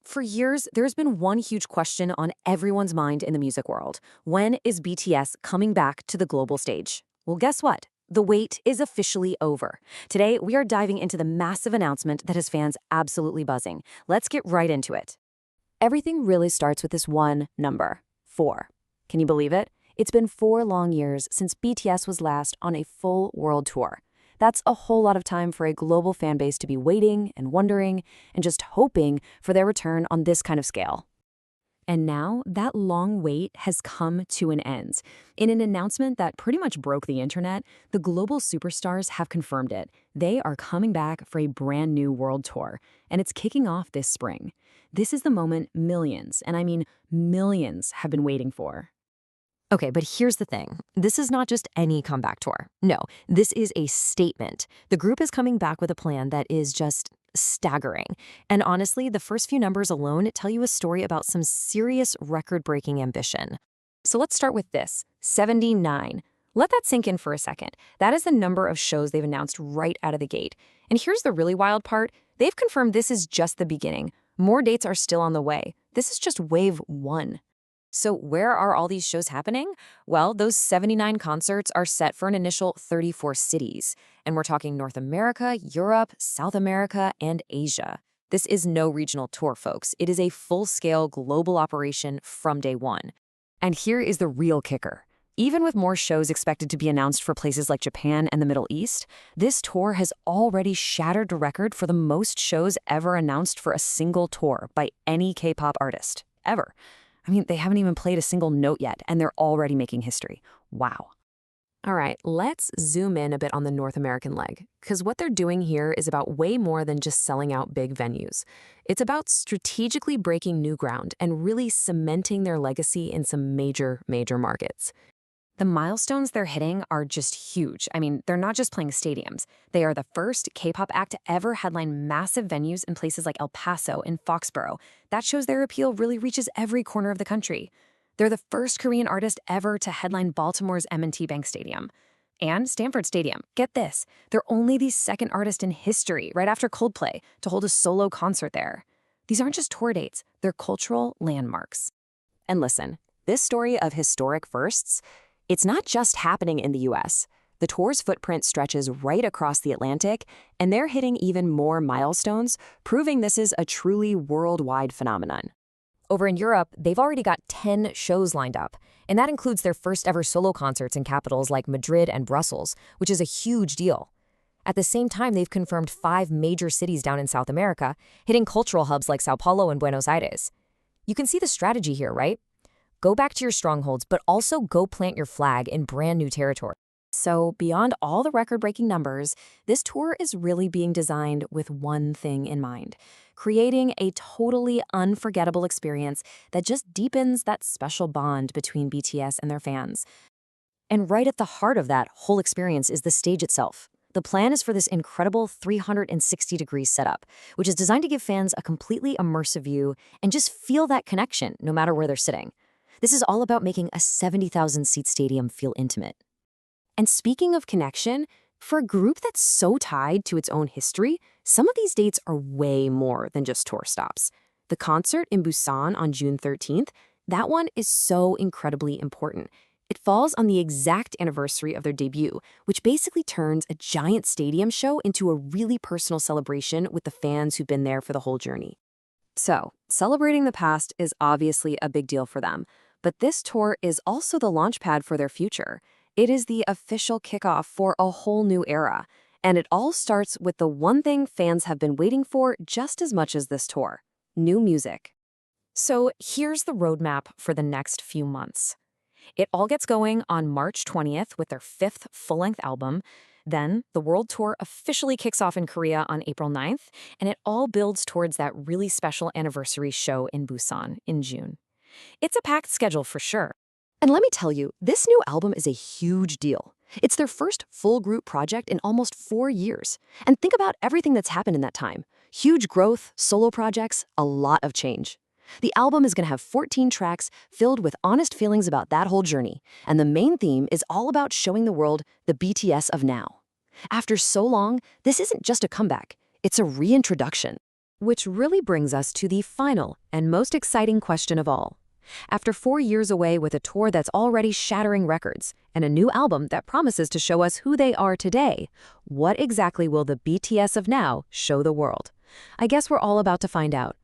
For years, there's been one huge question on everyone's mind in the music world. When is BTS coming back to the global stage? Well, guess what? The wait is officially over. Today, we are diving into the massive announcement that has fans absolutely buzzing. Let's get right into it. Everything really starts with this one number, 4. Can you believe it? It's been 4 long years since BTS was last on a full world tour. That's a whole lot of time for a global fan base to be waiting and wondering and just hoping for their return on this kind of scale. And now, that long wait has come to an end. In an announcement that pretty much broke the internet, the global superstars have confirmed it. They are coming back for a brand new world tour, and it's kicking off this spring. This is the moment millions, and I mean millions, have been waiting for. Okay, but here's the thing. This is not just any comeback tour. No, this is a statement. The group is coming back with a plan that is just staggering. And honestly, the first few numbers alone tell you a story about some serious record-breaking ambition. So let's start with this, 79. Let that sink in for a second. That is the number of shows they've announced right out of the gate. And here's the really wild part. They've confirmed this is just the beginning. More dates are still on the way. This is just wave 1. So where are all these shows happening? Well, those 79 concerts are set for an initial 34 cities. And we're talking North America, Europe, South America, and Asia. This is no regional tour, folks. It is a full-scale global operation from day one. And here is the real kicker. Even with more shows expected to be announced for places like Japan and the Middle East, this tour has already shattered the record for the most shows ever announced for a single tour by any K-pop artist, ever. I mean, they haven't even played a single note yet, and they're already making history. Wow. All right, let's zoom in a bit on the North American leg, because what they're doing here is about way more than just selling out big venues. It's about strategically breaking new ground and really cementing their legacy in some major markets. The milestones they're hitting are just huge. I mean, they're not just playing stadiums. They are the first K-pop act to ever headline massive venues in places like El Paso and Foxborough. That shows their appeal really reaches every corner of the country. They're the first Korean artist ever to headline Baltimore's M&T Bank Stadium. And Stanford Stadium. Get this, they're only the second artist in history, right after Coldplay, to hold a solo concert there. These aren't just tour dates, they're cultural landmarks. And listen, this story of historic firsts, it's not just happening in the US. The tour's footprint stretches right across the Atlantic, and they're hitting even more milestones, proving this is a truly worldwide phenomenon. Over in Europe, they've already got 10 shows lined up, and that includes their first ever solo concerts in capitals like Madrid and Brussels, which is a huge deal. At the same time, they've confirmed 5 major cities down in South America, hitting cultural hubs like Sao Paulo and Buenos Aires. You can see the strategy here, right? Go back to your strongholds, but also go plant your flag in brand new territory. So beyond all the record-breaking numbers, this tour is really being designed with one thing in mind, creating a totally unforgettable experience that just deepens that special bond between BTS and their fans. And right at the heart of that whole experience is the stage itself. The plan is for this incredible 360-degree setup, which is designed to give fans a completely immersive view and just feel that connection no matter where they're sitting. This is all about making a 70,000-seat stadium feel intimate. And speaking of connection, for a group that's so tied to its own history, some of these dates are way more than just tour stops. The concert in Busan on June 13th, that one is so incredibly important. It falls on the exact anniversary of their debut, which basically turns a giant stadium show into a really personal celebration with the fans who've been there for the whole journey. So, celebrating the past is obviously a big deal for them. But this tour is also the launchpad for their future. It is the official kickoff for a whole new era. And it all starts with the one thing fans have been waiting for just as much as this tour: new music. So here's the roadmap for the next few months. It all gets going on March 20th with their 5th full-length album. Then the world tour officially kicks off in Korea on April 9th, and it all builds towards that really special anniversary show in Busan in June. It's a packed schedule for sure. And let me tell you, this new album is a huge deal. It's their first full group project in almost 4 years. And think about everything that's happened in that time. Huge growth, solo projects, a lot of change. The album is going to have 14 tracks filled with honest feelings about that whole journey. And the main theme is all about showing the world the BTS of now. After so long, this isn't just a comeback. It's a reintroduction. Which really brings us to the final and most exciting question of all. After 4 years away with a tour that's already shattering records and a new album that promises to show us who they are today, what exactly will the BTS of now show the world? I guess we're all about to find out.